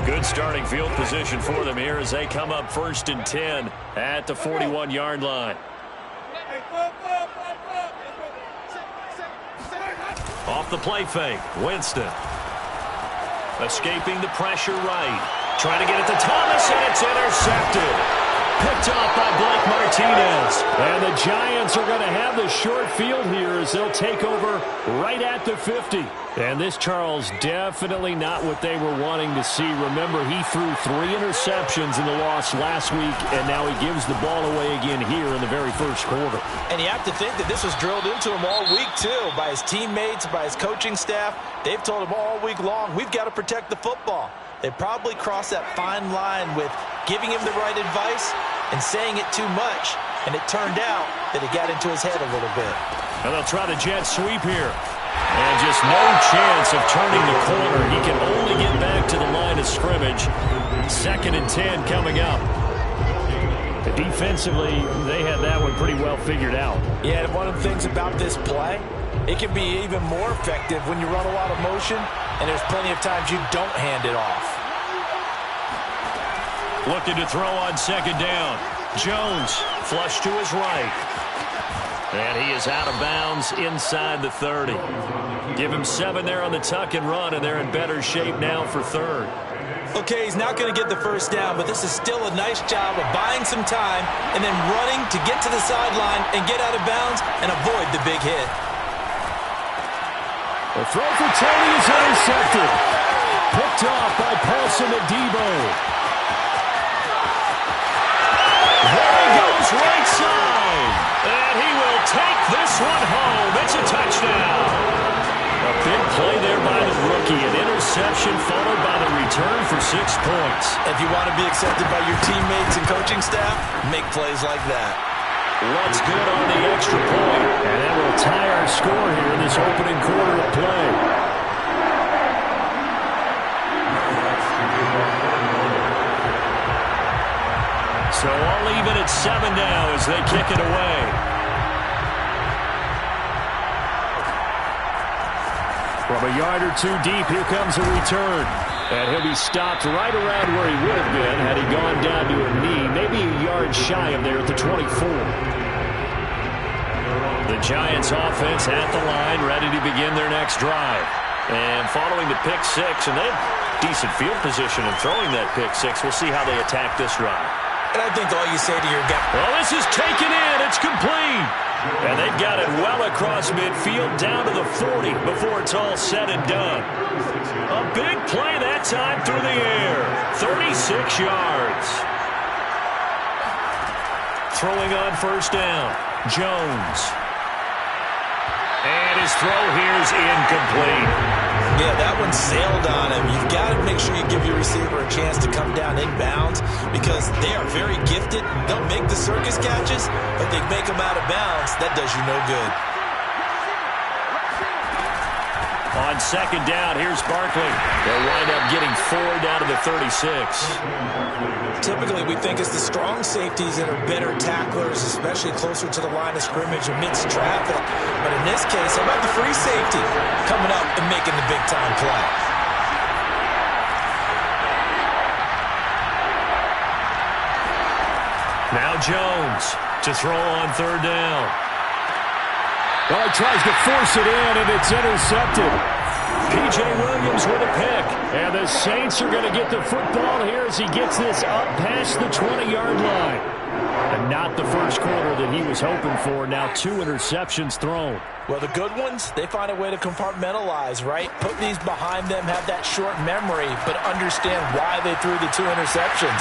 Good starting field position for them here as they come up 1st and 10 at the 41-yard line. Off the play fake, Winston. Escaping the pressure right. Trying to get it to Thomas, and it's intercepted. Picked off by Blake Martinez. And the Giants are going to have the short field here as they'll take over right at the 50. And this, Charles, definitely not what they were wanting to see. Remember, he threw 3 interceptions in the loss last week, and now he gives the ball away again here in the very first quarter. And you have to think that this was drilled into him all week, too, by his teammates, by his coaching staff. They've told him all week long, we've got to protect the football. They probably crossed that fine line with giving him the right advice and saying it too much. And it turned out that it got into his head a little bit. And they'll try the jet sweep here. And just no chance of turning the corner. He can only get back to the line of scrimmage. 2nd and 10 coming up. Defensively, they had that one pretty well figured out. Yeah, and one of the things about this play, it can be even more effective when you run a lot of motion, and there's plenty of times you don't hand it off. Looking to throw on 2nd down. Jones flush to his right. And he is out of bounds inside the 30. Give him 7 there on the tuck and run, and they're in better shape now for 3rd. Okay, he's not going to get the first down, but this is still a nice job of buying some time and then running to get to the sideline and get out of bounds and avoid the big hit. The throw for Tony is intercepted. Picked off by Paulson Adebo. There he goes right side. And he will take this one home. It's a touchdown. A big play there by the rookie. An interception followed by the return for 6 points. If you want to be accepted by your teammates and coaching staff, make plays like that. What's good on the extra point? And that will tie our score here in this opening quarter of play. So all even at 7 now as they kick it away. From a yard or 2 deep, here comes a return. And he'll be stopped right around where he would have been had he gone down to a knee, maybe a yard shy of there at the 24. The Giants offense at the line, ready to begin their next drive. And following the pick 6, and they have decent field position in throwing that pick 6. We'll see how they attack this drive. And I think all you say to your guy, well, this is taken in. It's complete. And they've got it well across midfield down to the 40 before it's all said and done. A big play that time through the air. 36 yards. Throwing on 1st down. Jones. And his throw here is incomplete. Yeah, that one sailed on him. You've got to make sure you give your receiver a chance to come down inbounds because they are very gifted. They'll make the circus catches, but they make them out of bounds. That does you no good. On 2nd down, here's Barkley. They'll wind up getting 4 down to the 36. Typically, we think it's the strong safeties that are better tacklers, especially closer to the line of scrimmage amidst traffic. But in this case, how about the free safety coming up and making the big-time play? Now Jones to throw on 3rd down. Well, he tries to force it in, and it's intercepted. P.J. Williams with a pick. And the Saints are going to get the football here as he gets this up past the 20-yard line. And not the first quarter that he was hoping for. Now 2 interceptions thrown. Well, the good ones, they find a way to compartmentalize, right? Put these behind them, have that short memory, but understand why they threw the 2 interceptions.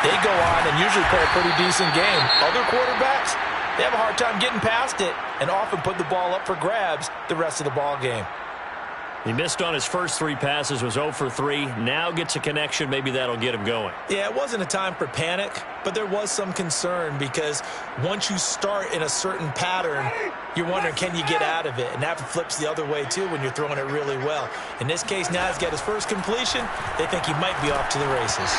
They go on and usually play a pretty decent game. Other quarterbacks, they have a hard time getting past it and often put the ball up for grabs the rest of the ball game. He missed on his first 3 passes, was 0 for 3. Now gets a connection. Maybe that'll get him going. Yeah, it wasn't a time for panic, but there was some concern because once you start in a certain pattern, you're wondering, can you get out of it? And that flips the other way, too, when you're throwing it really well. In this case, now he's got his first completion. They think he might be off to the races.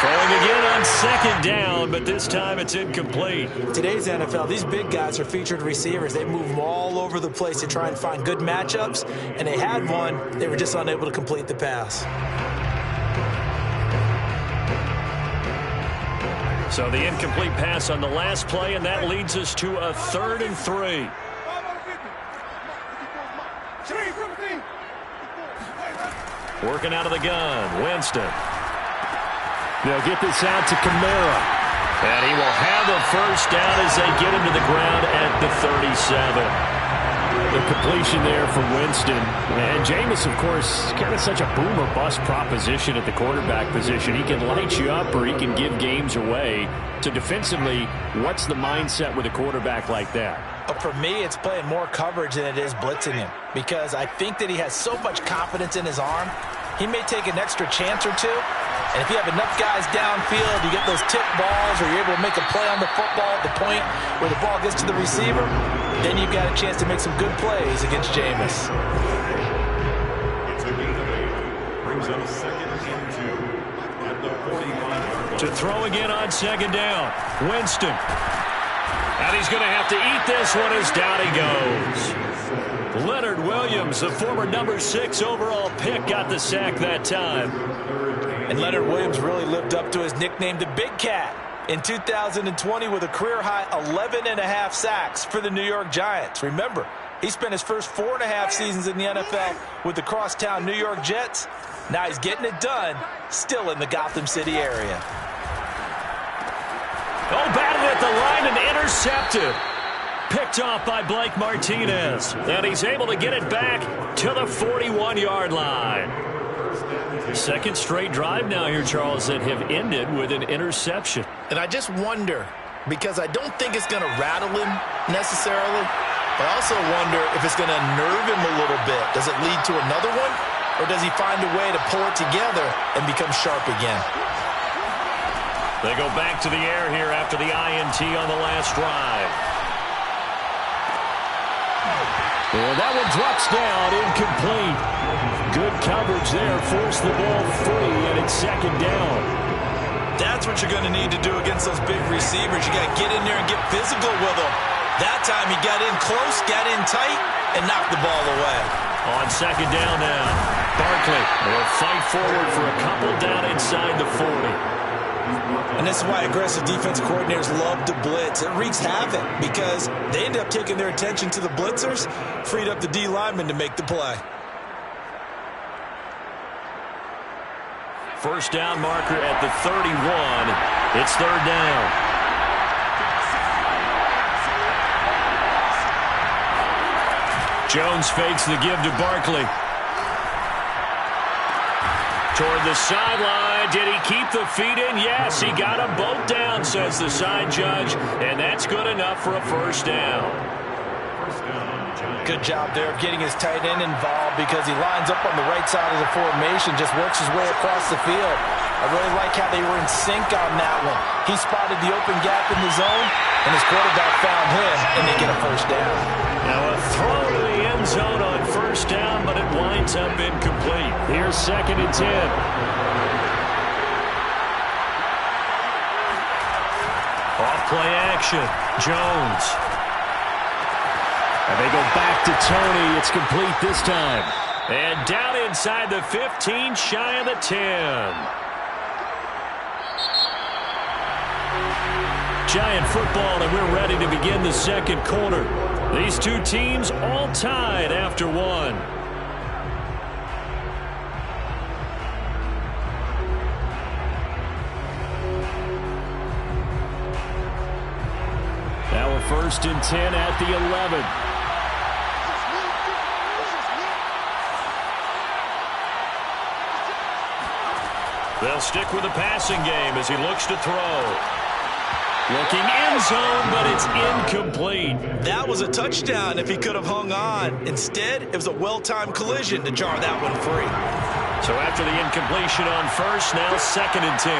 Throwing again on 2nd down, but this time it's incomplete. Today's NFL, these big guys are featured receivers. They move them all over the place to try and find good matchups, and they had one. They were just unable to complete the pass. So the incomplete pass on the last play, and that leads us to a 3rd and 3. Working out of the gun, Winston. They'll get this out to Kamara. And he will have a first down as they get him to the ground at the 37. The completion there for Winston. And Jameis, of course, kind of such a boom or bust proposition at the quarterback position. He can light you up or he can give games away. So defensively, what's the mindset with a quarterback like that? For me, it's playing more coverage than it is blitzing him, because I think that he has so much confidence in his arm. He may take an extra chance or two, and if you have enough guys downfield, you get those tip balls, or you're able to make a play on the football at the point where the ball gets to the receiver, then you've got a chance to make some good plays against Jameis. Brings up 2nd and 2 at the 41. To throw again on 2nd down, Winston. And he's going to have to eat this one as down he goes. Leonard Williams, the former number 6 overall pick, got the sack that time. And Leonard Williams really lived up to his nickname, the Big Cat, in 2020 with a career-high 11.5 sacks for the New York Giants. Remember, he spent his first 4.5 seasons in the NFL with the crosstown New York Jets. Now he's getting it done, still in the Gotham City area. Oh, batted at the line and intercepted. Picked off by Blake Martinez. And he's able to get it back to the 41-yard line. Second straight drive now here, Charles, that have ended with an interception. And I just wonder, because I don't think it's going to rattle him necessarily, but I also wonder if it's going to nerve him a little bit. Does it lead to another one? Or does he find a way to pull it together and become sharp again? They go back to the air here after the INT on the last drive. Well, that one drops down, incomplete. Good coverage there, forced the ball free, and it's 2nd down. That's what you're going to need to do against those big receivers. You got to get in there and get physical with them. That time he got in close, got in tight, and knocked the ball away. On 2nd down now, Barkley will fight forward for a couple down inside the 40. And this is why aggressive defense coordinators love to blitz. It wreaks havoc because they end up taking their attention to the blitzers, freed up the D lineman to make the play. First down marker at the 31. It's 3rd down. Jones fakes the give to Barkley. Toward the sideline. Did he keep the feet in? Yes, he got them both down, says the side judge. And that's good enough for a first down. Good job there of getting his tight end involved because he lines up on the right side of the formation, just works his way across the field. I really like how they were in sync on that one. He spotted the open gap in the zone, and his quarterback found him, and they get a first down. Now a throw to the end zone on first down, but it winds up incomplete. Here's 2nd and 10. Off play action. Jones. And they go back to Tony. It's complete this time. And down inside the 15, shy of the 10. Giant football, and we're ready to begin the second quarter. These two teams all tied after one. Now a 1st and 10 at the 11. They'll stick with the passing game as he looks to throw. Looking end zone, but it's incomplete. That was a touchdown if he could have hung on. Instead, it was a well-timed collision to jar that one free. So after the incompletion on first, now 2nd and 10.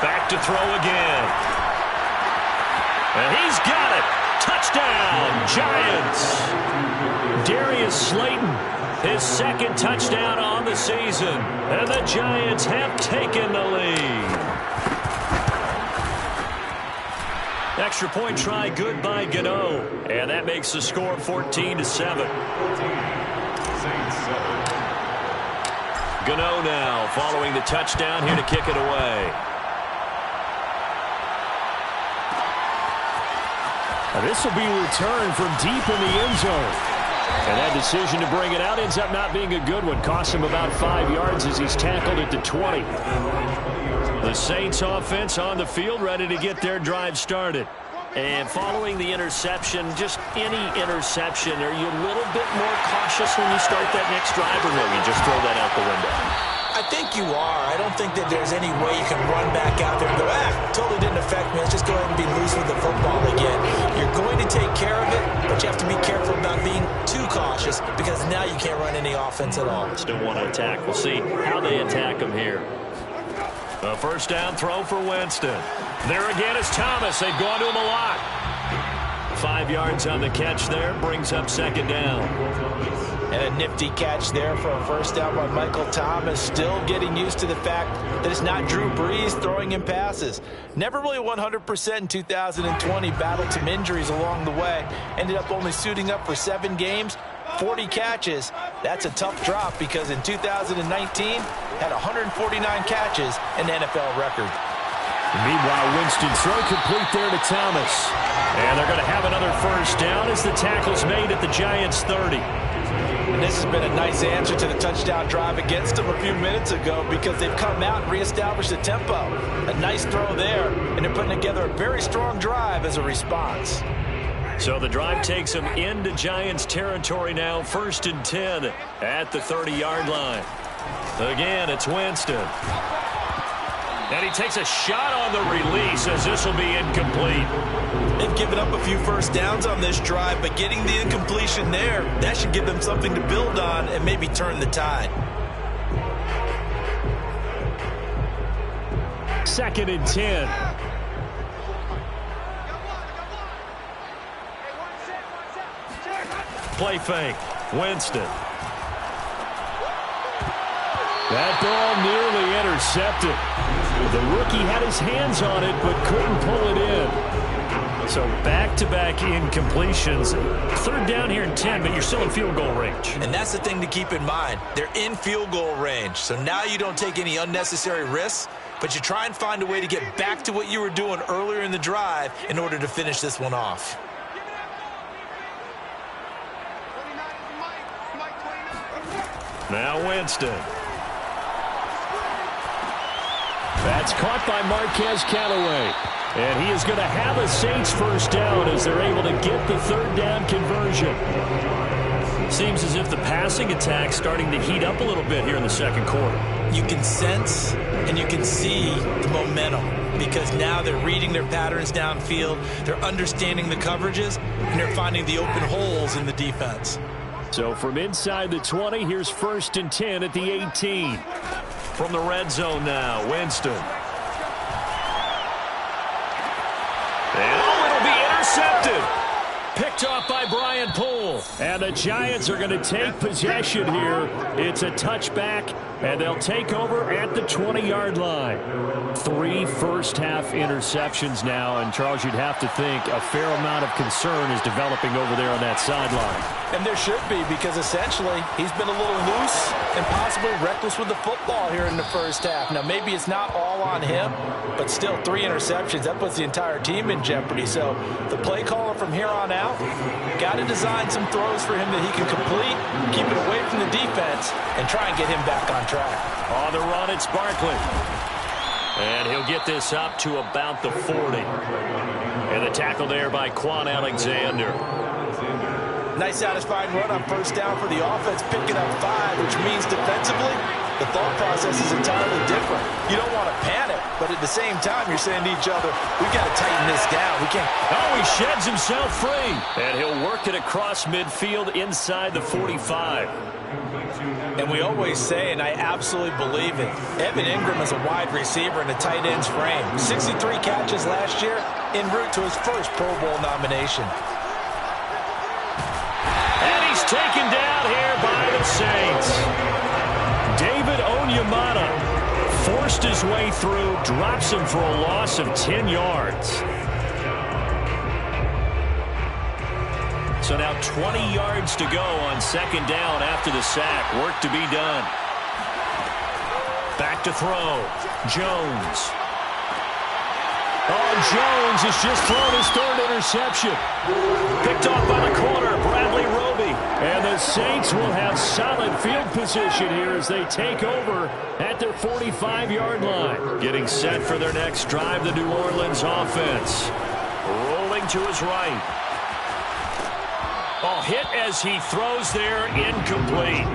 Back to throw again. And he's got it. Touchdown, Giants. Darius Slayton, his 2nd touchdown on the season. And the Giants have taken the lead. Extra point try good by Gano. And that makes the score 14-7. Gano now following the touchdown here to kick it away. This will be returned from deep in the end zone. And that decision to bring it out ends up not being a good one. Costs him about 5 yards as he's tackled at the 20. The Saints offense on the field, ready to get their drive started. And following the interception, just any interception, are you a little bit more cautious when you start that next drive, or no, you just throw that out the window? I think you are. I don't think that there's any way you can run back out there and go, totally didn't affect me. Let's just go ahead and be loose with the football again. You're going to take care of it, but you have to be careful about being too cautious because now you can't run any offense at all. Still want to attack. We'll see how they attack them here. A first down throw for Winston. There again is Thomas. They've gone to him a lot. 5 yards on the catch there. Brings up second down. And a nifty catch there for a first down by Michael Thomas. Still getting used to the fact that it's not Drew Brees throwing him passes. Never really 100% in 2020. Battled some injuries along the way. Ended up only suiting up for 7 games. 40 catches. That's a tough drop because in 2019 had 149 catches, an NFL record. Meanwhile, Winston throw complete there to Thomas. And they're going to have another first down as the tackle's made at the Giants' 30. And this has been a nice answer to the touchdown drive against them a few minutes ago because they've come out and reestablished the tempo. A nice throw there, and they're putting together a very strong drive as a response. So the drive takes them into Giants territory now, 1st and 10 at the 30-yard line. Again, it's Winston. And he takes a shot on the release as this will be incomplete. They've given up a few first downs on this drive, but getting the incompletion there, that should give them something to build on and maybe turn the tide. 2nd and 10. Play fake. Winston. That ball nearly intercepted. The rookie had his hands on it but couldn't pull it in. So back-to-back incompletions. 3rd down here and 10, but you're still in field goal range. And that's the thing to keep in mind. They're in field goal range. So now you don't take any unnecessary risks, but you try and find a way to get back to what you were doing earlier in the drive in order to finish this one off. Now Winston. That's caught by Marquez Callaway. And he is going to have a Saints first down as they're able to get the 3rd down conversion. Seems as if the passing attack's starting to heat up a little bit here in the 2nd quarter. You can sense and you can see the momentum because now they're reading their patterns downfield, they're understanding the coverages, and they're finding the open holes in the defense. So from inside the 20, here's 1st and 10 at the 18. From the red zone now, Winston. And it'll be intercepted. Picked off by Brian Poole. And the Giants are going to take possession here. It's a touchback, and they'll take over at the 20-yard line. 3 first-half interceptions now, and Charles, you'd have to think a fair amount of concern is developing over there on that sideline. And there should be, because essentially he's been a little loose and possibly reckless with the football here in the first half. Now, maybe it's not all on him, but still 3 interceptions. That puts the entire team in jeopardy. So the play caller from here on out got to design some throws for him that he can complete, keep it away from the defense, and try and get him back on track. On the run, it's Barkley. And he'll get this up to about the 40. And the tackle there by Quan Alexander. Nice satisfying run on first down for the offense, picking up 5, which means defensively, the thought process is entirely different. You don't want to panic, but at the same time, you're saying to each other, we got to tighten this down. We can't. Oh, he sheds himself free. And he'll work it across midfield inside the 45. And we always say, and I absolutely believe it, Evan Ingram is a wide receiver in a tight end's frame. 63 catches last year, en route to his first Pro Bowl nomination. And he's taken down here by the Saints. David Onyemata forced his way through, drops him for a loss of 10 yards. So now 20 yards to go on 2nd down after the sack. Work to be done. Back to throw. Jones. Oh, Jones has just thrown his third interception. Picked off by the corner, Bradley Roby. And the Saints will have solid field position here as they take over at their 45-yard line. Getting set for their next drive, the New Orleans offense. Rolling to his right. Oh, hit as he throws there, incomplete.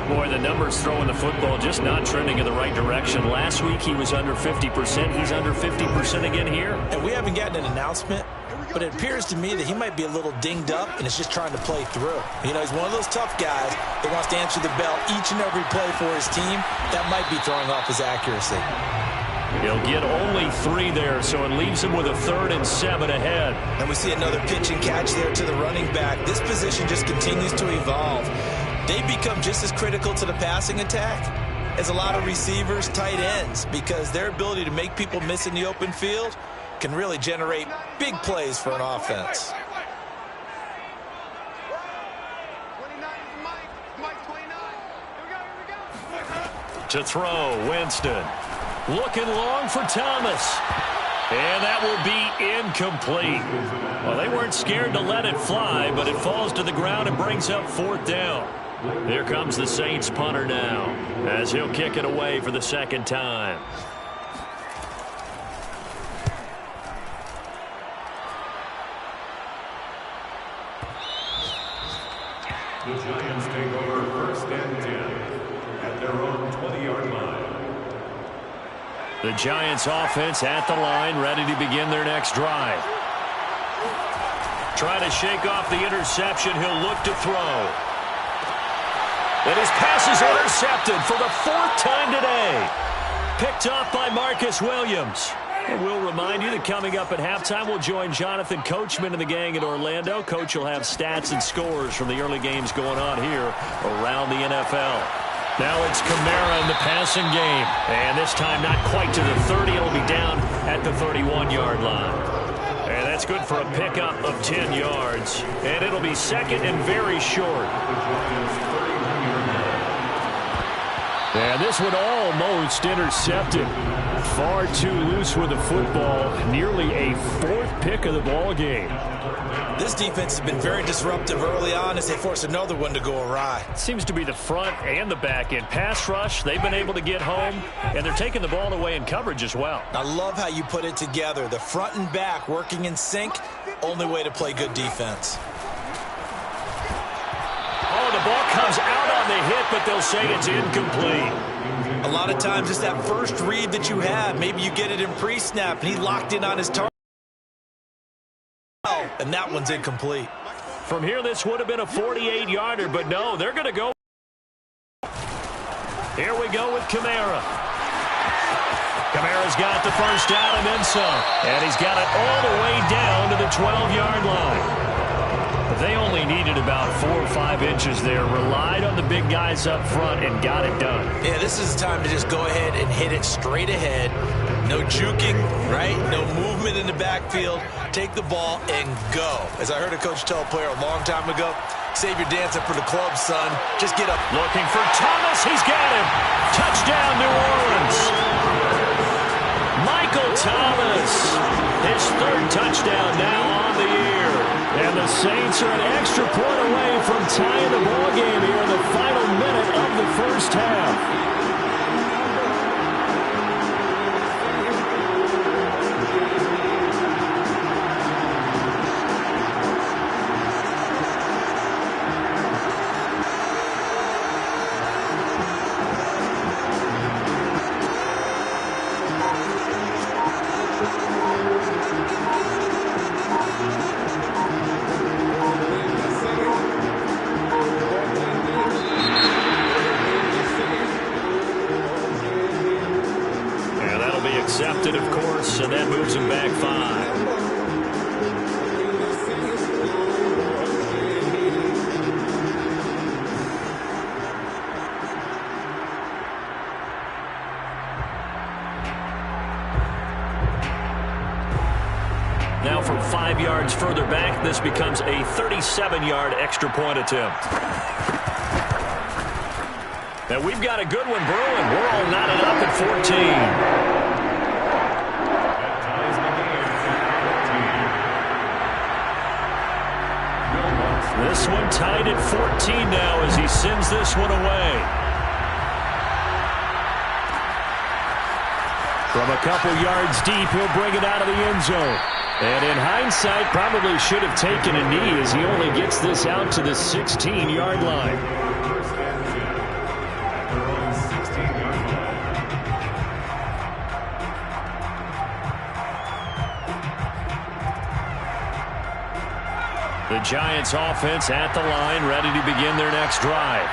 Boy, the numbers throwing the football just not trending in the right direction. Last week he was under 50%. He's under 50% again here. And we haven't gotten an announcement, but it appears to me that he might be a little dinged up and is just trying to play through. You know, he's one of those tough guys that wants to answer the bell each and every play for his team. That might be throwing off his accuracy. He'll get only 3 there, so it leaves him with a 3rd and 7 ahead. And we see another pitch and catch there to the running back. This position just continues to evolve. They become just as critical to the passing attack as a lot of receivers, tight ends, because their ability to make people miss in the open field can really generate big plays for an offense. To throw, Winston. Looking long for Thomas. And that will be incomplete. Well, they weren't scared to let it fly, but it falls to the ground and brings up 4th down. Here comes the Saints punter now, as he'll kick it away for the 2nd time. The Giants take over 1st and 10 at their own 20-yard line. The Giants offense at the line, ready to begin their next drive. Trying to shake off the interception. He'll look to throw. And his pass is intercepted for the 4th time today. Picked off by Marcus Williams. And we'll remind you that coming up at halftime, we'll join Jonathan Coachman and the gang in Orlando. Coach will have stats and scores from the early games going on here around the NFL. Now it's Kamara in the passing game. And this time not quite to the 30. It'll be down at the 31-yard line. And that's good for a pickup of 10 yards. And it'll be 2nd and very short. And this one almost intercepted. Far too loose with the football. Nearly a 4th pick of the ball game. This defense has been very disruptive early on as they force another one to go awry. Seems to be the front and the back end. Pass rush, they've been able to get home, and they're taking the ball away in coverage as well. I love how you put it together. The front and back working in sync, only way to play good defense. Oh, the ball comes out on the hit, but they'll say it's incomplete. A lot of times it's that first read that you have. Maybe you get it in pre-snap, and he locked in on his target. And that one's incomplete. From here, this would have been a 48-yarder, but no, they're going to go. Here we go with Kamara. Kamara's got the first down and then some. And he's got it all the way down to the 12-yard line. They only needed about 4 or 5 inches there. Relied on the big guys up front and got it done. Yeah, this is the time to just go ahead and hit it straight ahead. No juking, right? No movement in the backfield. Take the ball and go. As I heard a coach tell a player a long time ago, save your dancing for the club, son. Just get up. Looking for Thomas. He's got him. Touchdown, New Orleans. Michael Thomas. His 3rd touchdown now on the year. And the Saints are an extra point away from tying the ball game here in the final minute of the first half. Accepted, of course, and that moves him back 5. Now from 5 yards further back, this becomes a 37-yard extra point attempt. And we've got a good one brewing. We're all knotted up at 14. That ties the game at 14. This one tied at 14 now as he sends this one away. From a couple yards deep, he'll bring it out of the end zone. And in hindsight, probably should have taken a knee as he only gets this out to the 16-yard line. First and 10 at their own 16-yard line. The Giants offense at the line, ready to begin their next drive.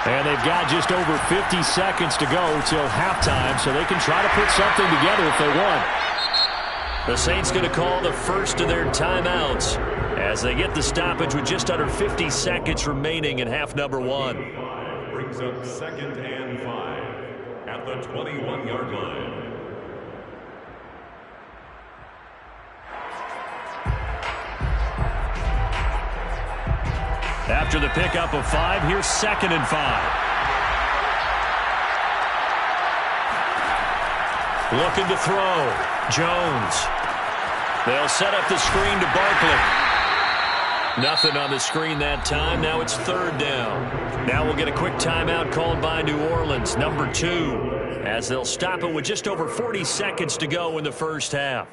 And they've got just over 50 seconds to go till halftime, so they can try to put something together if they want. The Saints going to call the first of their timeouts as they get the stoppage with just under 50 seconds remaining in half number one. Brings up 2nd and 5 at the 21-yard line. After the pickup of 5, here's 2nd and 5. Looking to throw. Jones. They'll set up the screen to Barkley. Nothing on the screen that time. Now it's 3rd down. Now we'll get a quick timeout called by New Orleans, number 2, as they'll stop it with just over 40 seconds to go in the first half.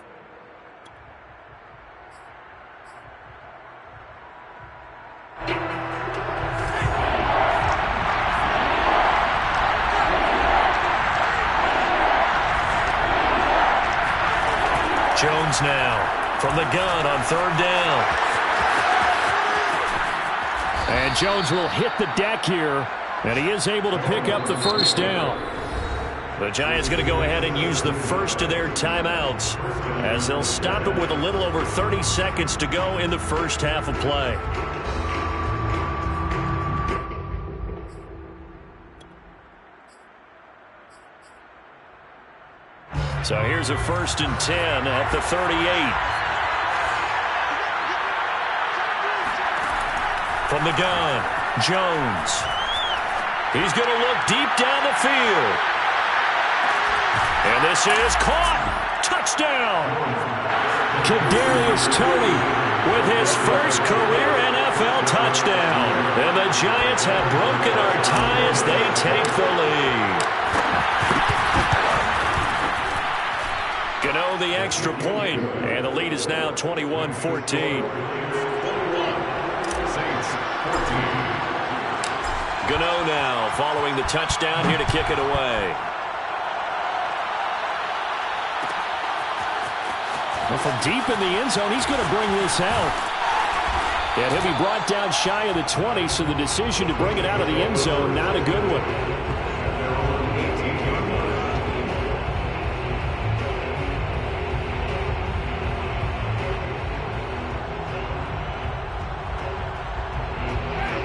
Jones now from the gun on 3rd down. And Jones will hit the deck here, and he is able to pick up the first down. The Giants going to go ahead and use the first of their timeouts as they'll stop it with a little over 30 seconds to go in the first half of play. So here's a 1st and 10 at the 38. From the gun, Jones. He's going to look deep down the field. And this is caught. Touchdown. Kadarius Toney With his first career NFL touchdown. And the Giants have broken our tie as they take the lead. Gano the extra point, and the lead is now 21-14. Gano now following the touchdown here to kick it away. Well, from deep in the end zone, he's going to bring this out. And he'll be brought down shy of the 20, so the decision to bring it out of the end zone, not a good one.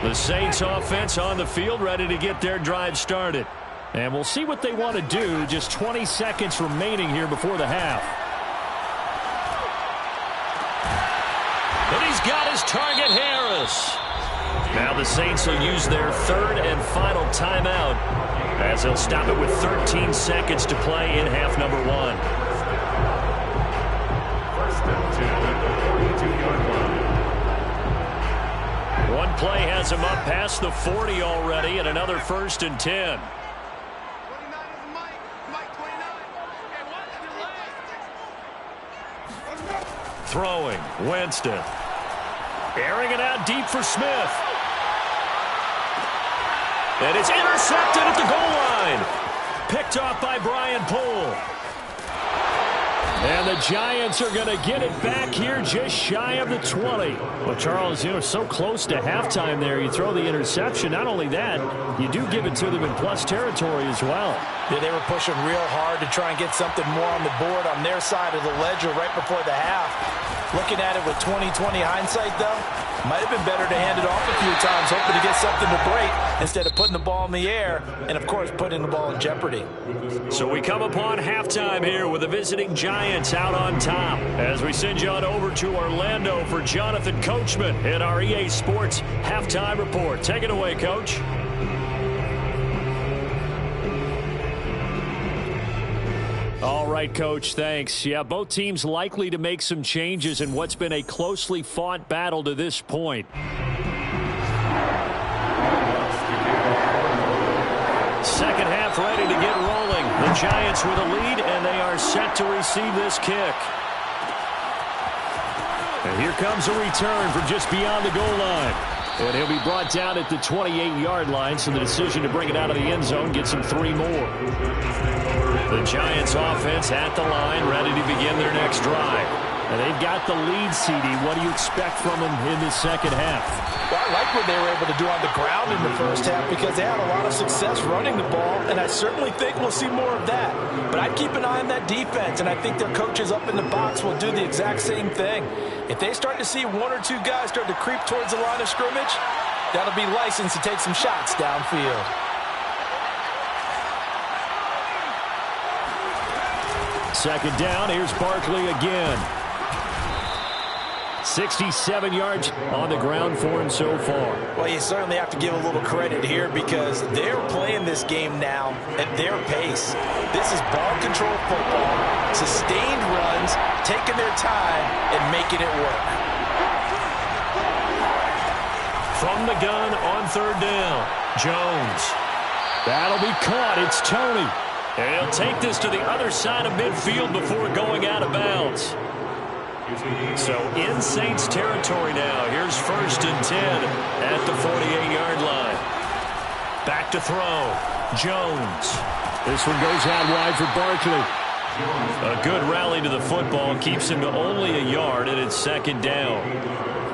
The Saints offense on the field, ready to get their drive started. And we'll see what they want to do. Just 20 seconds remaining here before the half. But he's got his target, Harris. Now the Saints will use their third and final timeout as they'll stop it with 13 seconds to play in half number one. First and 10 at the 42-yard line. One play has him up past the 40 already, and another 1st and 10. Throwing, Winston. Airing it out deep for Smith. And it's intercepted at the goal line. Picked off by Brian Poole. And the Giants are going to get it back here just shy of the 20. Well, Charles, you know, so close to halftime there. You throw the interception. Not only that, you do give it to them in plus territory as well. Yeah, they were pushing real hard to try and get something more on the board on their side of the ledger right before the half. Looking at it with 20/20 hindsight, though, might have been better to hand it off a few times, hoping to get something to break instead of putting the ball in the air and, of course, putting the ball in jeopardy. So we come upon halftime here with the visiting Giants out on top as we send you on over to Orlando for Jonathan Coachman in our EA Sports Halftime Report. Take it away, Coach. All right, Coach, thanks. Yeah, both teams likely to make some changes in what's been a closely fought battle to this point. Second half ready to get rolling. The Giants with a lead, and they are set to receive this kick. And here comes a return from just beyond the goal line. And he'll be brought down at the 28-yard line, so the decision to bring it out of the end zone gets him 3 more. The Giants offense at the line, ready to begin their next drive. And they've got the lead, CD. What do you expect from them in the second half? Well, I like what they were able to do on the ground in the first half because they had a lot of success running the ball, and I certainly think we'll see more of that. But I'd keep an eye on that defense, and I think their coaches up in the box will do the exact same thing. If they start to see 1 or 2 guys start to creep towards the line of scrimmage, that'll be licensed to take some shots downfield. Second down, here's Barkley again. 67 yards on the ground for him so far. Well, you certainly have to give a little credit here because they're playing this game now at their pace. This is ball control football, sustained runs, taking their time and making it work. From the gun on third down, Jones. That'll be caught. It's Tony. And he'll take this to the other side of midfield before going out of bounds. So in Saints territory now. Here's 1st and 10 at the 48-yard line. Back to throw. Jones. This one goes out wide for Barkley. A good rally to the football keeps him to only a yard, and it's 2nd down.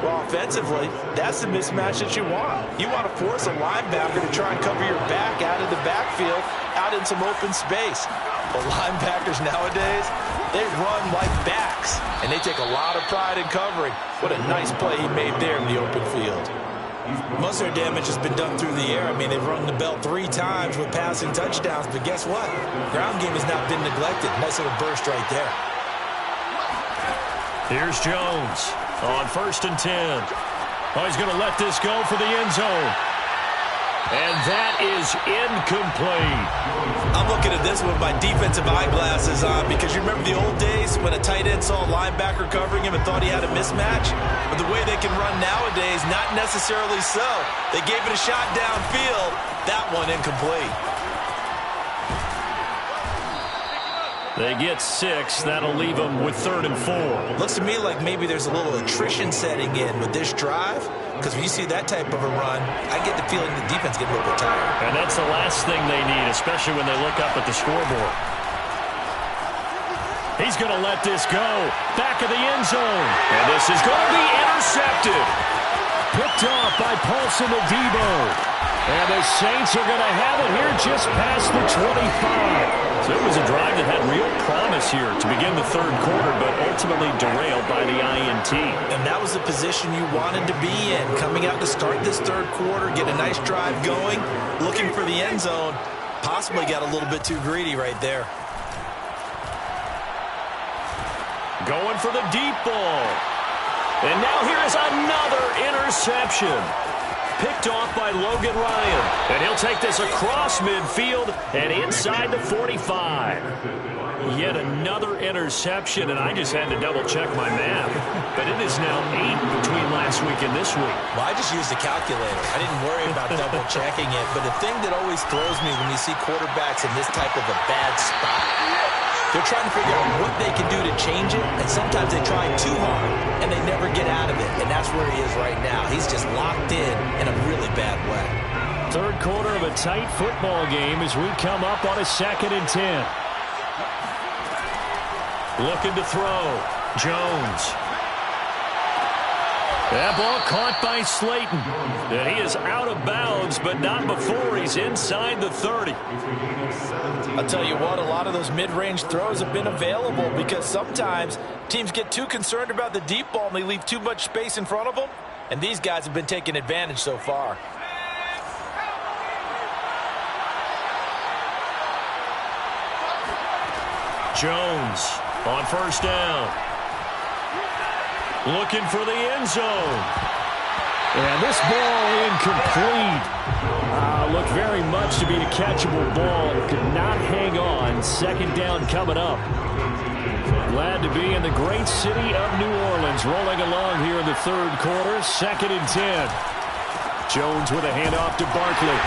Well, offensively, that's the mismatch that you want. You want to force a linebacker to try and cover your back out of the backfield, out in some open space. The linebackers nowadays, they run like backs, and they take a lot of pride in covering. What a nice play he made there in the open field. Most of their damage has been done through the air. I mean, they've rung the bell 3 times with passing touchdowns, but guess what? Ground game has not been neglected. Nice little burst right there. Here's Jones on 1st and 10. Oh, he's going to let this go for the end zone. And that is incomplete. I'm looking at this with my defensive eyeglasses on because you remember the old days when a tight end saw a linebacker covering him and thought he had a mismatch? But the way they can run nowadays, not necessarily so. They gave it a shot downfield. That one incomplete. They get 6. That'll leave them with 3rd and 4. Looks to me like maybe there's a little attrition setting in with this drive. Because when you see that type of a run, I get the feeling the defense gets a little bit tired. And that's the last thing they need, especially when they look up at the scoreboard. He's going to let this go. Back of the end zone. And this is going to be intercepted. Picked off by Paulson Adebo. And the Saints are going to have it here just past the 25. So it was a drive that had real promise here to begin the 3rd quarter, but ultimately derailed by the INT. And that was the position you wanted to be in. Coming out to start this 3rd quarter, get a nice drive going, looking for the end zone. Possibly got a little bit too greedy right there. Going for the deep ball. And now here is another interception. Picked off by Logan Ryan. And he'll take this across midfield and inside the 45. Yet another interception, and I just had to double-check my math. But it is now 8 between last week and this week. Well, I just used a calculator. I didn't worry about double-checking it. But the thing that always throws me when you see quarterbacks in this type of a bad spot, they're trying to figure out what they can do to change it, and sometimes they try too hard, and they never get out of it, and that's where he is right now. He's just locked in a really bad way. 3rd quarter of a tight football game as we come up on a 2nd and 10. Looking to throw. Jones. That ball caught by Slayton. And he is out of bounds, but not before he's inside the 30. I'll tell you what, a lot of those mid-range throws have been available because sometimes teams get too concerned about the deep ball and they leave too much space in front of them. And these guys have been taking advantage so far. Jones on 1st down. Looking for the end zone. And this ball incomplete. Looked very much to be a catchable ball and could not hang on. Second down coming up. Glad to be in the great city of New Orleans, rolling along here in the third quarter. 2nd and 10. Jones with a handoff to Barkley.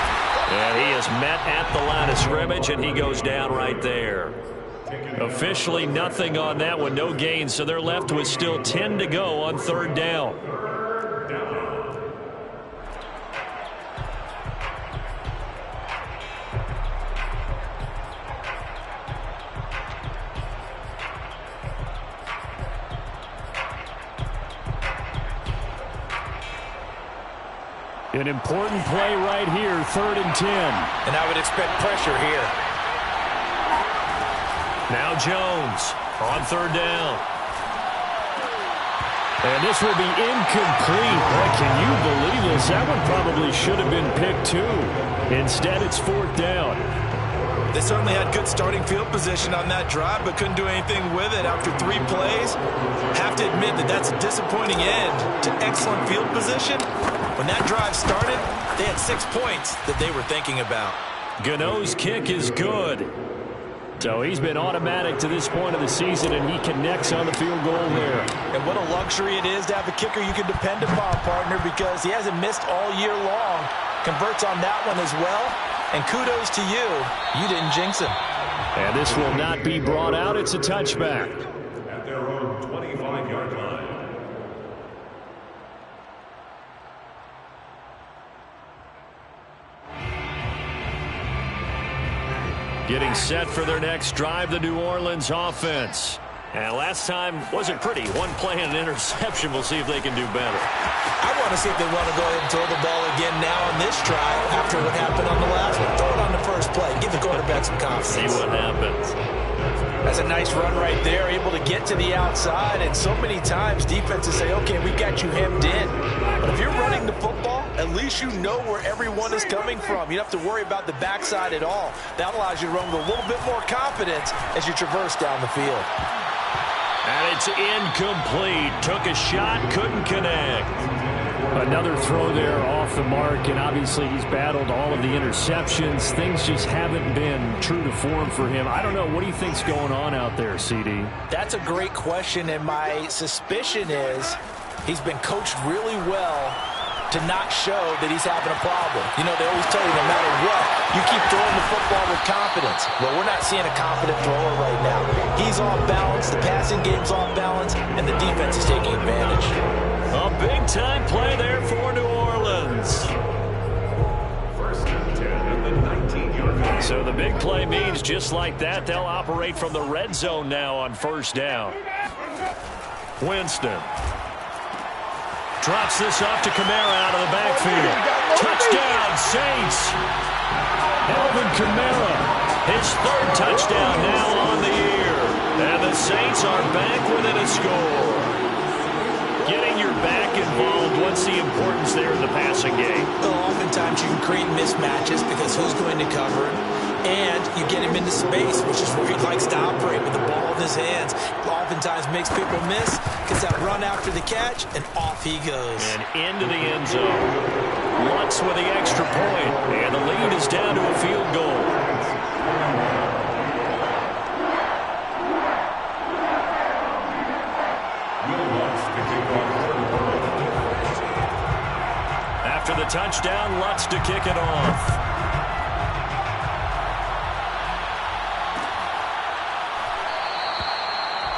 And he is met at the line of scrimmage, and he goes down right there. Officially nothing on that one, no gain, so they're left with still 10 to go on 3rd down. An important play right here, 3rd and 10. And I would expect pressure here. Now Jones on 3rd down. And this will be incomplete. Boy, can you believe this? That one probably should have been picked too. Instead, it's 4th down. They certainly had good starting field position on that drive, but couldn't do anything with it after 3 plays. Have to admit that that's a disappointing end to excellent field position. When that drive started, they had 6 points that they were thinking about. Gano's kick is good. So he's been automatic to this point of the season, and he connects on the field goal there. And what a luxury it is to have a kicker you can depend upon, partner, because he hasn't missed all year long. Converts on that one as well. And kudos to you. You didn't jinx him. And this will not be brought out. It's a touchback. At their own 25-yard line. Getting set for their next drive, the New Orleans offense. And last time wasn't pretty. One play and an interception. We'll see if they can do better. I want to see if they want to go ahead and throw the ball again now on this drive after what happened on the last one. Throw it on the first play. Give the quarterback some confidence. See what happens. That's a nice run right there, able to get to the outside. And so many times defenses say, okay, we got you hemmed in. But if you're running the football, at least you know where everyone is coming from. You don't have to worry about the backside at all. That allows you to run with a little bit more confidence as you traverse down the field. And it's incomplete. Took a shot, couldn't connect. Another throw there off the mark, and obviously he's battled all of the interceptions. Things just haven't been true to form for him. I don't know. What do you think's going on out there, CD? That's a great question, and my suspicion is he's been coached really well to not show that he's having a problem. You know, they always tell you no matter what, you keep throwing the football with confidence. Well, we're not seeing a confident thrower right now. He's off balance, the passing game's off balance, and the defense is taking advantage. A big-time play there for New Orleans. 1st and 10 at the 19-yard line. So the big play means just like that, they'll operate from the red zone now on 1st down. Winston drops this off to Kamara out of the backfield. Touchdown, Saints. Alvin Kamara, His 3rd touchdown now on the year. And the Saints are back within a score. Getting your back involved, what's the importance there in the passing game? Well, oftentimes you can create mismatches because who's going to cover him? And you get him into space, which is where he likes to operate with the ball in his hands. Oftentimes makes people miss, gets that run after the catch, and off he goes. And into the end zone. Lutz with the extra point, and the lead is down to a field goal. After the touchdown, Lutz to kick it off.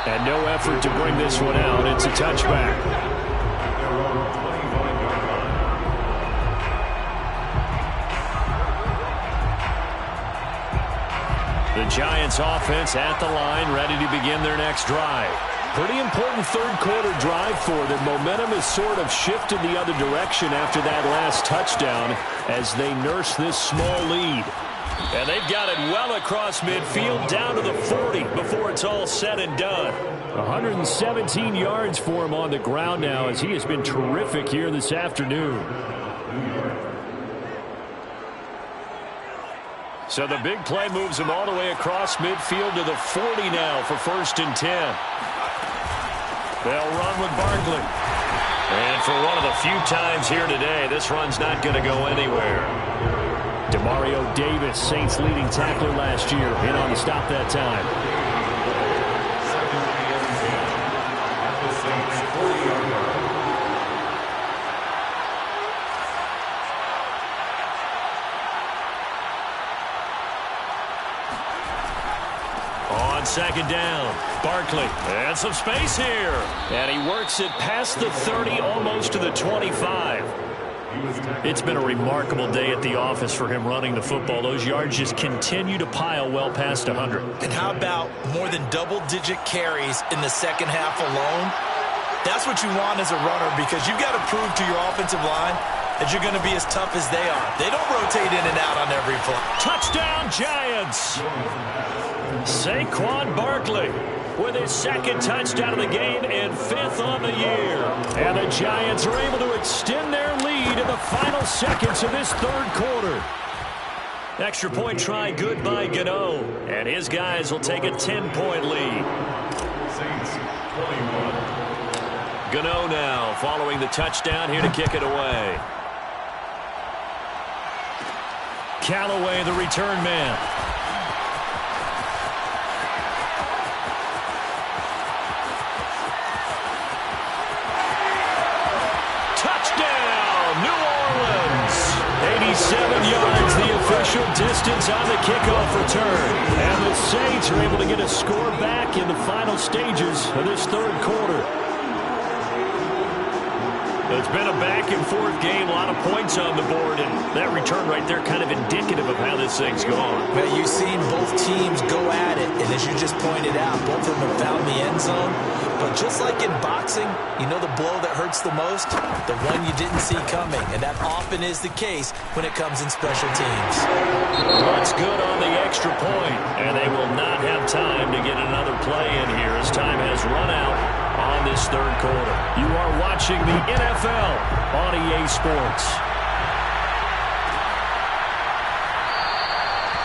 and no effort to bring this one out. It's a touchback. The Giants offense at the line, ready to begin their next drive. Pretty important third quarter drive for them. Momentum has sort of shifted the other direction after that last touchdown as they nurse this small lead. And they've got it well across midfield down to the 40 before it's all said and done. 117 yards for him on the ground now as he has been terrific here this afternoon. So the big play moves him all the way across midfield to the 40 now for 1st and 10. They'll run with Barkley. And for one of the few times here today, this run's not going to go anywhere. Demario Davis, Saints leading tackler last year, in on the stop that time. At the Saints 40-yard line. On second down, Barkley, and some space here. And he works it past the 30, almost to the 25. It's been a remarkable day at the office for him running the football. Those yards just continue to pile well past 100. And how about more than double-digit carries in the second half alone? That's what you want as a runner, because you've got to prove to your offensive line that you're going to be as tough as they are. They don't rotate in and out on every play. Touchdown, Giants! Saquon Barkley with his second touchdown of the game and 5th on the year. And the Giants are able to extend their lead in the final seconds of this third quarter. Extra point try good by Gano. And his guys will take a 10-point lead. Saints 21. Gano now following the touchdown here to kick it away. Callaway, the return man. Touchdown, New Orleans. 87 yards, the official distance on the kickoff return. And the Saints are able to get a score back in the final stages of this third quarter. It's been a back-and-forth game, a lot of points on the board, and that return right there kind of indicative of how this thing's gone. Well, you've seen both teams go at it, and as you just pointed out, both of them have found the end zone. But just like in boxing, you know the blow that hurts the most? The one you didn't see coming, and that often is the case when it comes in special teams. That's good on the extra point, and they will not have time to get another play in here as time has run out on this third quarter. You are watching the NFL on EA Sports.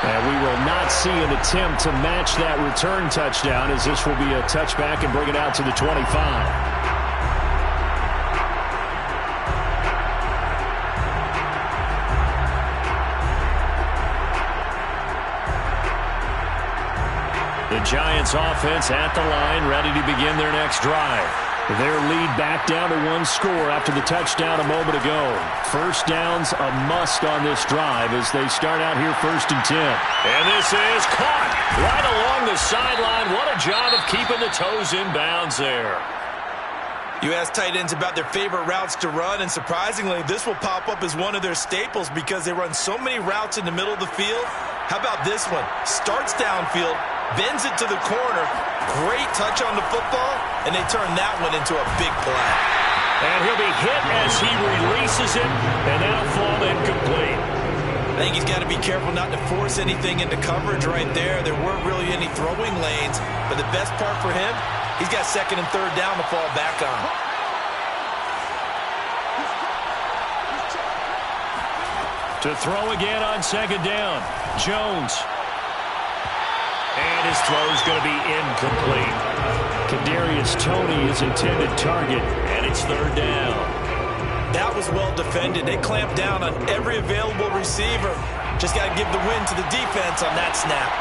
And we will not see an attempt to match that return touchdown, as this will be a touchback and bring it out to the 25. The Giants offense at the line, ready to begin their next drive. Their lead back down to one score after the touchdown a moment ago. First down's a must on this drive as they start out here 1st and 10. And this is caught right along the sideline. What a job of keeping the toes in bounds there. You ask tight ends about their favorite routes to run, and surprisingly, this will pop up as one of their staples because they run so many routes in the middle of the field. How about this one? Starts downfield, bends it to the corner, great touch on the football, and they turn that one into a big play. And he'll be hit as he releases it, and that'll fall incomplete. I think he's got to be careful not to force anything into coverage right there. There weren't really any throwing lanes, but the best part for him, he's got 2nd and 3rd down to fall back on. To throw again on 2nd down, Jones. And his throw's going to be incomplete. Kadarius Toney is intended target, and it's 3rd down. That was well defended. They clamped down on every available receiver. Just got to give the win to the defense on that snap.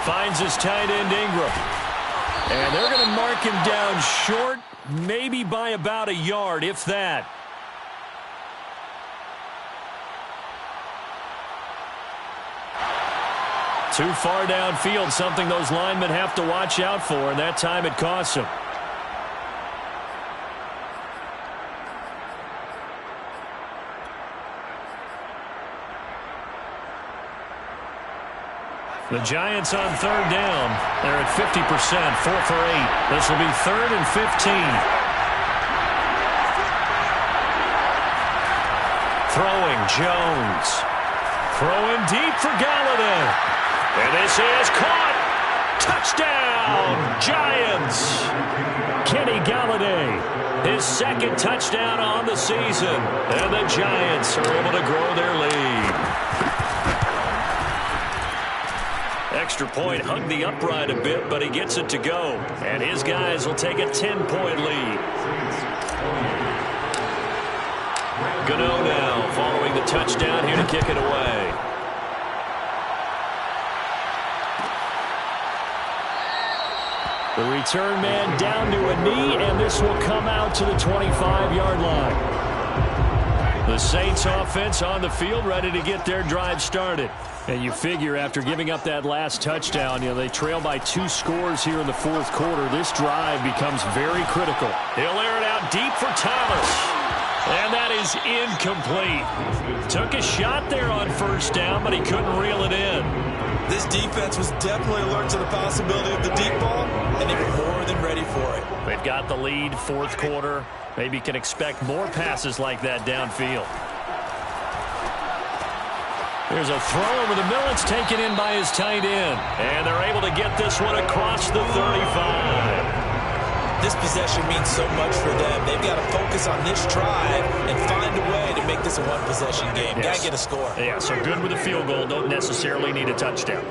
Finds his tight end Ingram. And they're going to mark him down short, maybe by about a yard, if that. Too far downfield, something those linemen have to watch out for, and that time it costs them. The Giants on 3rd down. They're at 50%, 4 for 8. This will be 3rd and 15. Throwing, Jones. Throwing deep for Galladay. And this is caught. Touchdown, Giants. Kenny Galladay, his 2nd touchdown on the season. And the Giants are able to grow their lead. Extra point hugged the upright a bit, but he gets it to go. And his guys will take a 10-point lead. Gano now following the touchdown here to kick it away. The return man down to a knee, and this will come out to the 25-yard line. The Saints offense on the field, ready to get their drive started. And you figure after giving up that last touchdown, they trail by 2 scores here in the fourth quarter. This drive becomes very critical. He'll air it out deep for Thomas. And that is incomplete. Took a shot there on first down, but he couldn't reel it in. This defense was definitely alert to the possibility of the deep ball, and they were more than ready for it. They've got the lead, fourth quarter. Maybe can expect more passes like that downfield. There's a throw over the middle. It's taken in by his tight end. And they're able to get this one across the 35. This possession means so much for them. They've got to focus on this drive and find a way to make this a one-possession game. Yes. Got to get a score. Yeah, so good with a field goal. Don't necessarily need a touchdown.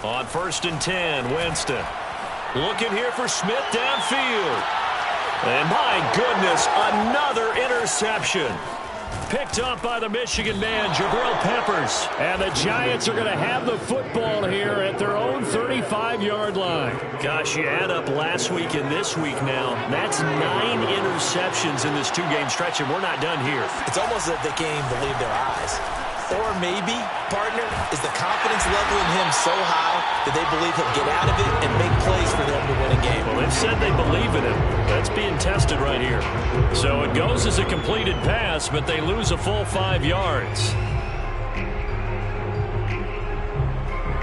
On 1st and 10, Winston. Looking here for Smith downfield. And my goodness, another interception. Picked up by the Michigan man, Jabril Peppers. And the Giants are going to have the football here at their own 35-yard line. Gosh, you add up last week and this week now. That's 9 interceptions in this 2-game stretch, and we're not done here. It's almost as if they can't even believe their eyes. Or maybe, partner, is the confidence level in him so high that they believe he'll get out of it and make plays for them to win a game. Well, they've said they believe in him. That's being tested right here. So it goes as a completed pass, but they lose a full 5 yards.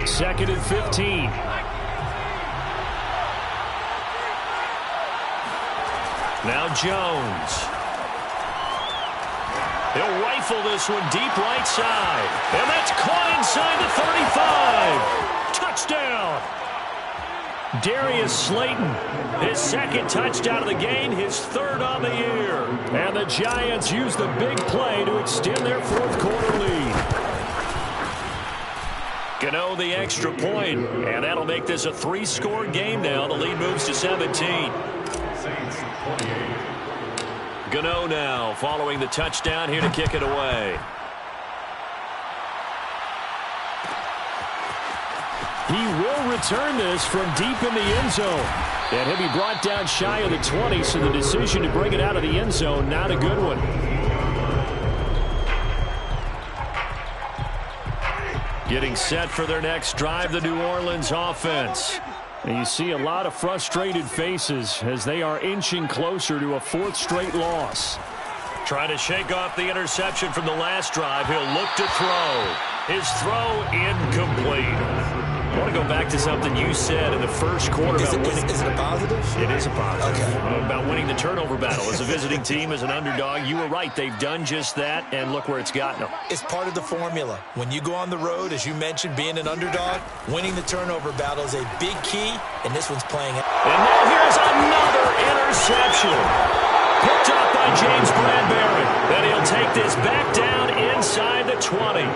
2nd and 15. Now Jones. He'll rifle this one deep right side. And that's caught inside the 35. Touchdown. Darius Slayton, his 2nd touchdown of the game, his 3rd on the year. And the Giants use the big play to extend their fourth quarter lead. Gano the extra point, and that'll make this a 3-score game now. The lead moves to 17. Gano now following the touchdown here to kick it away. He will return this from deep in the end zone. And he'll be brought down shy of the 20, so the decision to bring it out of the end zone, not a good one. Getting set for their next drive, the New Orleans offense. And you see a lot of frustrated faces as they are inching closer to a 4th straight loss. Trying to shake off the interception from the last drive. He'll look to throw. His throw incomplete. I want to go back to something you said in the first quarter about winning. Is it a positive? It is a positive. Okay. About winning the turnover battle. As a visiting team, as an underdog, you were right. They've done just that, and look where it's gotten them. It's part of the formula. When you go on the road, as you mentioned, being an underdog, winning the turnover battle is a big key, and this one's playing it. And now here's another interception. Picked up by James Bradbury. Then he'll take this back down inside the 20.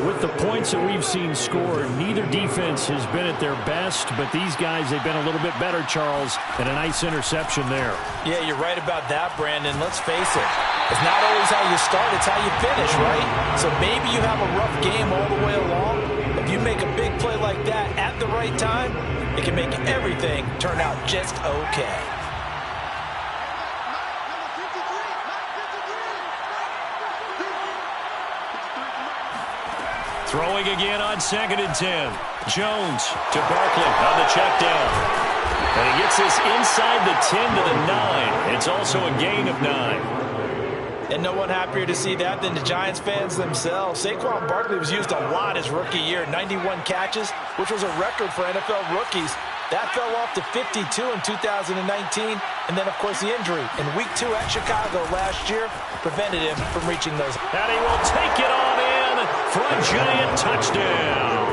With the points that we've seen scored, neither defense has been at their best, but these guys, they've been a little bit better, Charles, and a nice interception there. Yeah, you're right about that, Brandon. Let's face it. It's not always how you start, it's how you finish, right? So maybe you have a rough game all the way along. If you make a big play like that at the right time, it can make everything turn out just okay. Throwing again on 2nd and 10. Jones to Barkley on the check down. And he gets this inside the 10 to the 9. It's also a gain of 9. And no one happier to see that than the Giants fans themselves. Saquon Barkley was used a lot his rookie year, 91 catches, which was a record for NFL rookies. That fell off to 52 in 2019. And then, of course, the injury in Week 2 at Chicago last year prevented him from reaching those. And he will take it on in for a Giant touchdown.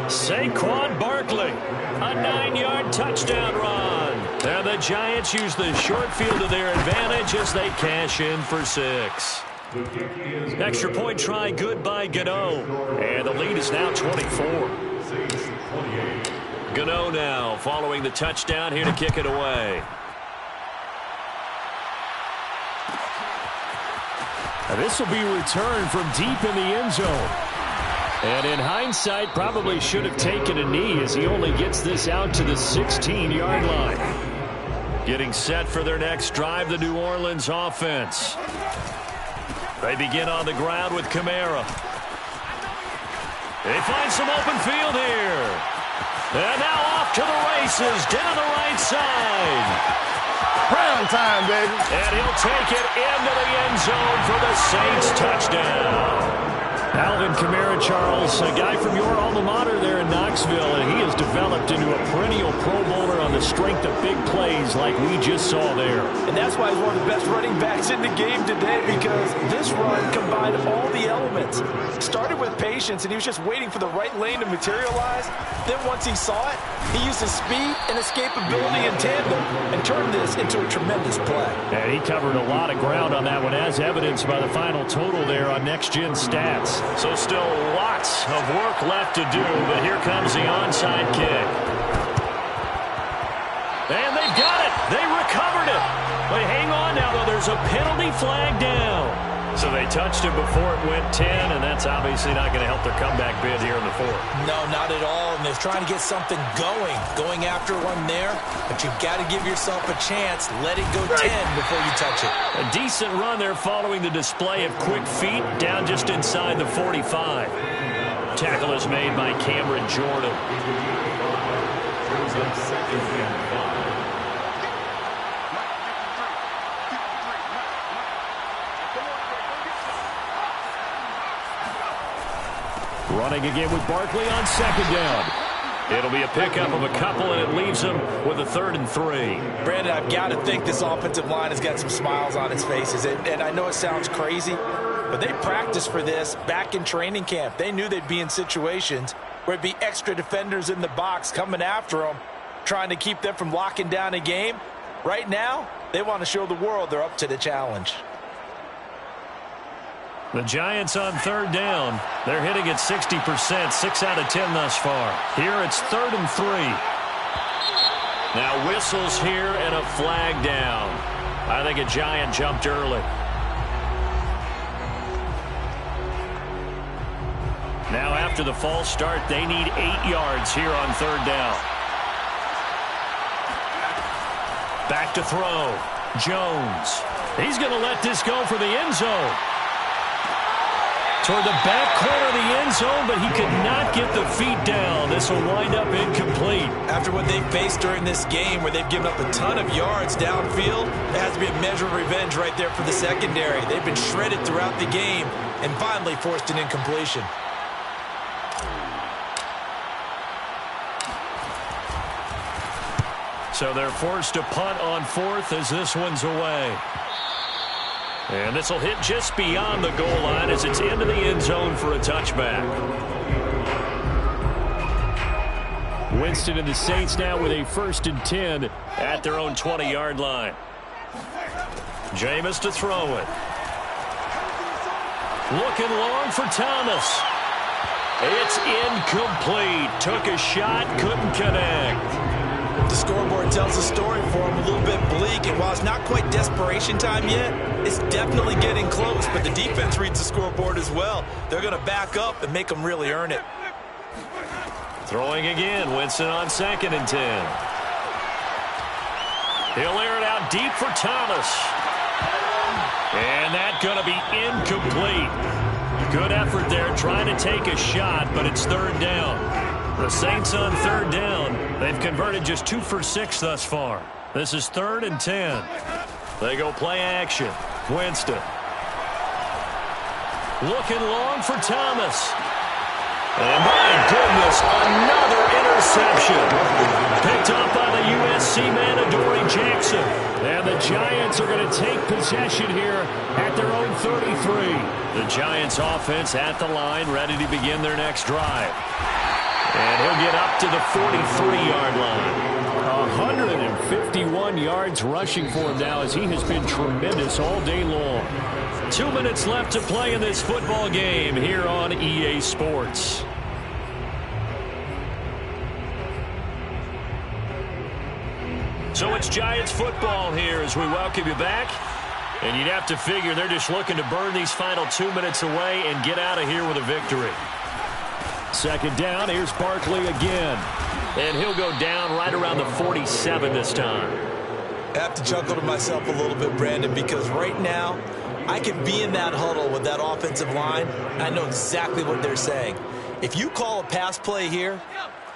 Saquon Barkley, a 9-yard touchdown run. And the Giants use the short field to their advantage as they cash in for 6. Extra point try good by Gano. And the lead is now 24. Gano now following the touchdown here to kick it away. This will be returned from deep in the end zone. And in hindsight, probably should have taken a knee as he only gets this out to the 16-yard line. Getting set for their next drive, the New Orleans offense. They begin on the ground with Kamara. They find some open field here. And now off to the races down the right side. Prime time, baby. And he'll take it into the end zone for the Saints touchdown. Alvin Kamara, Charles, a guy from your alma mater there in Knoxville, and he has developed into a perennial Pro Bowler on the strength of big plays like we just saw there. And that's why he's one of the best running backs in the game today, because this run combined all the elements. Started with patience, and he was just waiting for the right lane to materialize. Then once he saw it, he used his speed and escapability in tandem and turned this into a tremendous play. And he covered a lot of ground on that one, as evidenced by the final total there on Next Gen Stats. So still lots of work left to do, but here comes the onside kick. And they've got it. They recovered it. But hang on now, though. There's a penalty flag down. So they touched it before it went 10, and that's obviously not going to help their comeback bid here in the fourth. No, not at all. And they're trying to get something going after one there. But you've got to give yourself a chance. Let it go 10 before you touch it. A decent run there following the display of quick feet down just inside the 45. Tackle is made by Cameron Jordan. Running again with Barkley on second down. It'll be a pickup of a couple, and it leaves them with a 3rd and 3. Brandon, I've got to think this offensive line has got some smiles on its faces. And I know it sounds crazy, but they practiced for this back in training camp. They knew they'd be in situations where it'd be extra defenders in the box coming after them, trying to keep them from locking down a game. Right now, they want to show the world they're up to the challenge. The Giants on 3rd down. They're hitting at 60%, 6 out of 10 thus far. Here it's 3rd and 3. Now whistles here and a flag down. I think a Giant jumped early. Now after the false start, they need 8 yards here on 3rd down. Back to throw. Jones. He's going to let this go for the end zone. Toward the back corner of the end zone, but he could not get the feet down. This will wind up incomplete. After what they've faced during this game, where they've given up a ton of yards downfield, there has to be a measure of revenge right there for the secondary. They've been shredded throughout the game and finally forced an incompletion. So they're forced to punt on 4th as this one's away. And this will hit just beyond the goal line as it's into the end zone for a touchback. Winston and the Saints now with a 1st and 10 at their own 20-yard line. Jameis to throw it. Looking long for Thomas. It's incomplete. Took a shot, couldn't connect. The scoreboard tells the story for him, a little bit bleak, and while it's not quite desperation time yet, it's definitely getting close, but the defense reads the scoreboard as well. They're going to back up and make them really earn it. Throwing again, Winston on 2nd and 10. He'll air it out deep for Thomas. And that's going to be incomplete. Good effort there trying to take a shot, but it's 3rd down. The Saints on 3rd down. They've converted just 2 for 6 thus far. This is 3rd and 10. They go play action. Winston. Looking long for Thomas. And my goodness, another interception. Picked up by the USC man, Adoree Jackson. And the Giants are going to take possession here at their own 33. The Giants offense at the line, ready to begin their next drive. And he'll get up to the 43-yard line. 151 yards rushing for him now as he has been tremendous all day long. 2 minutes left to play in this football game here on EA Sports. So it's Giants football here as we welcome you back. And you'd have to figure they're just looking to burn these final 2 minutes away and get out of here with a victory. Second down, here's Barkley again. And he'll go down right around the 47 this time. I have to chuckle to myself a little bit, Brandon, because right now I could be in that huddle with that offensive line. I know exactly what they're saying. If you call a pass play here,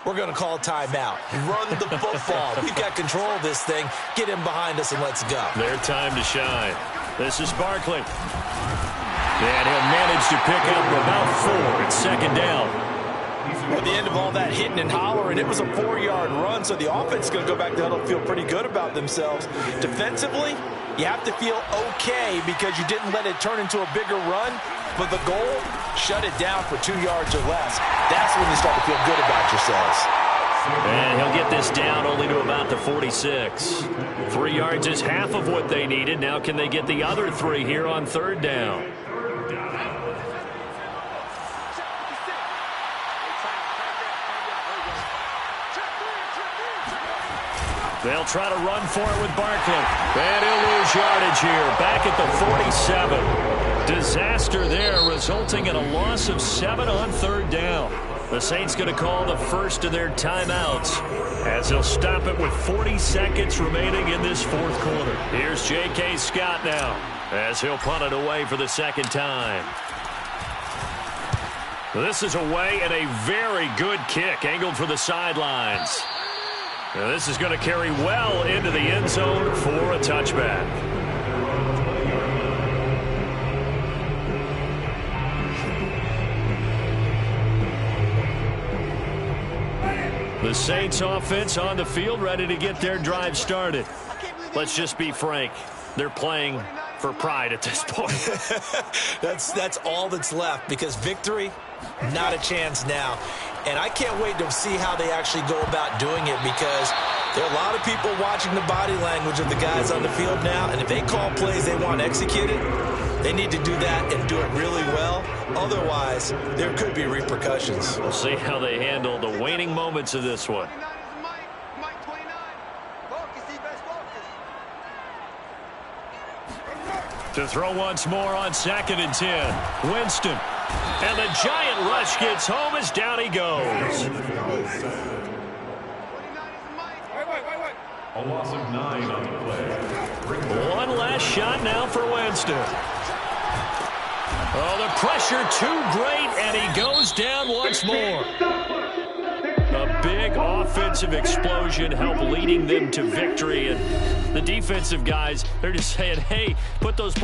we're going to call a timeout. Run the football. We've got control of this thing. Get him behind us and let's go. Their time to shine. This is Barkley. And he'll manage to pick up about 4 at second down. At the end of all that hitting and hollering, it was a 4-yard run, so the offense is going to go back to huddle and feel pretty good about themselves. Defensively, you have to feel okay because you didn't let it turn into a bigger run, but the goal, shut it down for 2 yards or less. That's when you start to feel good about yourselves. And he'll get this down only to about the 46. 3 yards is half of what they needed. Now can they get the other 3 here on third down? They'll try to run for it with Barkley. And he'll lose yardage here. Back at the 47. Disaster there, resulting in a loss of 7 on third down. The Saints going to call the first of their timeouts as they'll stop it with 40 seconds remaining in this fourth quarter. Here's J.K. Scott now as he'll punt it away for the second time. This is away and a very good kick angled for the sidelines. Now this is going to carry well into the end zone for a touchback. The Saints offense on the field ready to get their drive started. Let's just be frank. They're playing for pride at this point. That's all that's left because victory, not a chance now. And I can't wait to see how they actually go about doing it because there are a lot of people watching the body language of the guys on the field now. And if they call plays they want executed, they need to do that and do it really well. Otherwise, there could be repercussions. We'll see how they handle the waning moments of this one. To throw once more on 2nd and 10. Winston. And the giant rush gets home as down he goes. A loss of 9 on the play. One last shot now for Winston. Oh, the pressure too great, and he goes down once more. A big offensive explosion helped leading them to victory, and the defensive guys, they're just saying, hey, put those points